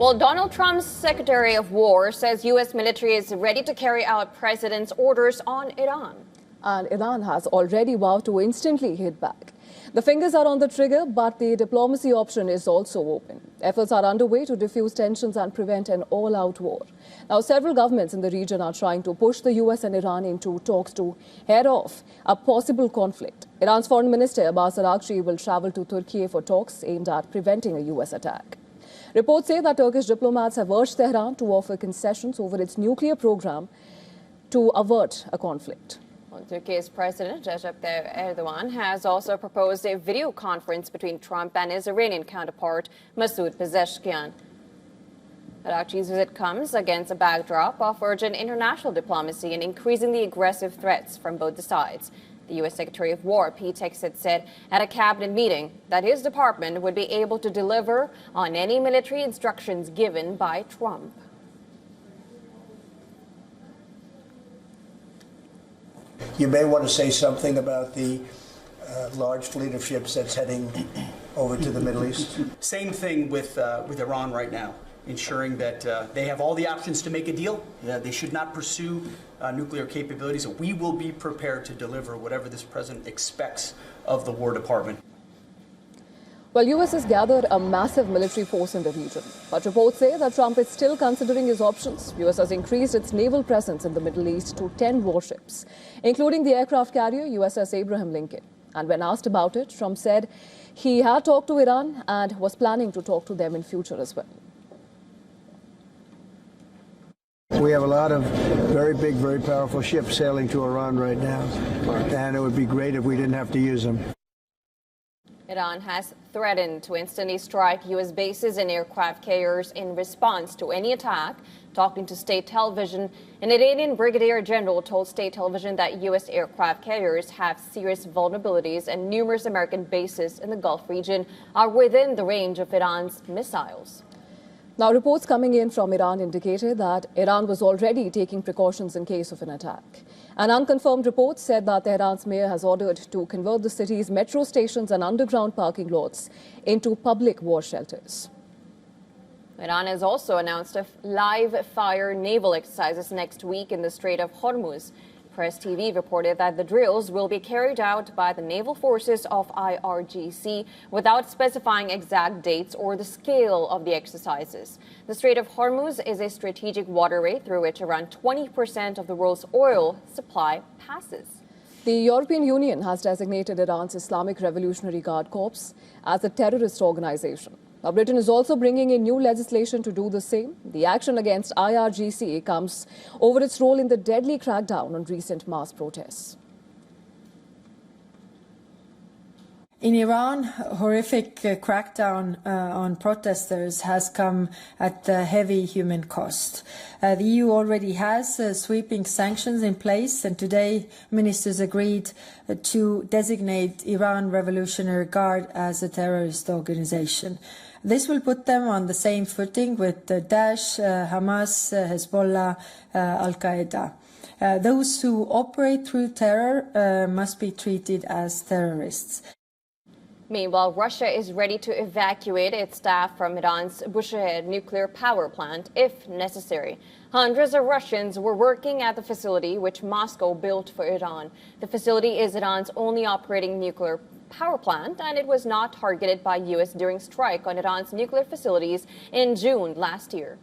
Well, Donald Trump's Secretary of War says U.S. military is ready to carry out President's orders on Iran. And Iran has already vowed to instantly hit back. The fingers are on the trigger, but the diplomacy option is also open. Efforts are underway to diffuse tensions and prevent an all-out war. Now, several governments in the region are trying to push the U.S. and Iran into talks to head off a possible conflict. Iran's Foreign Minister Abbas Araghchi will travel to Turkey for talks aimed at preventing a U.S. attack. Reports say that Turkish diplomats have urged Tehran to offer concessions over its nuclear program to avert a conflict. Turkey's President Recep Tayyip Erdogan has also proposed a video conference between Trump and his Iranian counterpart, Masoud Pezeshkian. Araghchi's visit comes against a backdrop of urgent international diplomacy and increasingly aggressive threats from both sides. The U.S. Secretary of War, Pete Hegseth, said at a cabinet meeting that his department would be able to deliver on any military instructions given by Trump. You may want to say something about the large fleet of ships that's heading over to the Middle East. Same thing with Iran right now, ensuring that they have all the options to make a deal. They should not pursue nuclear capabilities. We will be prepared to deliver whatever this president expects of the War Department. Well, U.S. has gathered a massive military force in the region, but reports say that Trump is still considering his options. U.S. has increased its naval presence in the Middle East to 10 warships, including the aircraft carrier USS Abraham Lincoln. And when asked about it, Trump said he had talked to Iran and was planning to talk to them in future as well. We have a lot of very big, very powerful ships sailing to Iran right now, and it would be great if we didn't have to use them. Iran has threatened to instantly strike U.S. bases and aircraft carriers in response to any attack. Talking to state television, an Iranian brigadier general told state television that U.S. aircraft carriers have serious vulnerabilities and numerous American bases in the Gulf region are within the range of Iran's missiles. Now, reports coming in from Iran indicated that Iran was already taking precautions in case of an attack. An unconfirmed report said that Tehran's mayor has ordered to convert the city's metro stations and underground parking lots into public war shelters. Iran has also announced a live fire naval exercises next week in the Strait of Hormuz. Press TV reported that the drills will be carried out by the naval forces of IRGC without specifying exact dates or the scale of the exercises. The Strait of Hormuz is a strategic waterway through which around 20% of the world's oil supply passes. The European Union has designated Iran's Islamic Revolutionary Guard Corps as a terrorist organization. Now, Britain is also bringing in new legislation to do the same. The action against IRGC comes over its role in the deadly crackdown on recent mass protests. In Iran, horrific crackdown on protesters has come at a heavy human cost. The EU already has sweeping sanctions in place, and today ministers agreed to designate Iran Revolutionary Guard as a terrorist organization. This will put them on the same footing with Daesh, Hamas, Hezbollah, Al-Qaeda. Those who operate through terror must be treated as terrorists. Meanwhile, Russia is ready to evacuate its staff from Iran's Bushehr nuclear power plant if necessary. Hundreds of Russians were working at the facility which Moscow built for Iran. The facility is Iran's only operating nuclear power plant, and it was not targeted by U.S. during strike on Iran's nuclear facilities in June last year.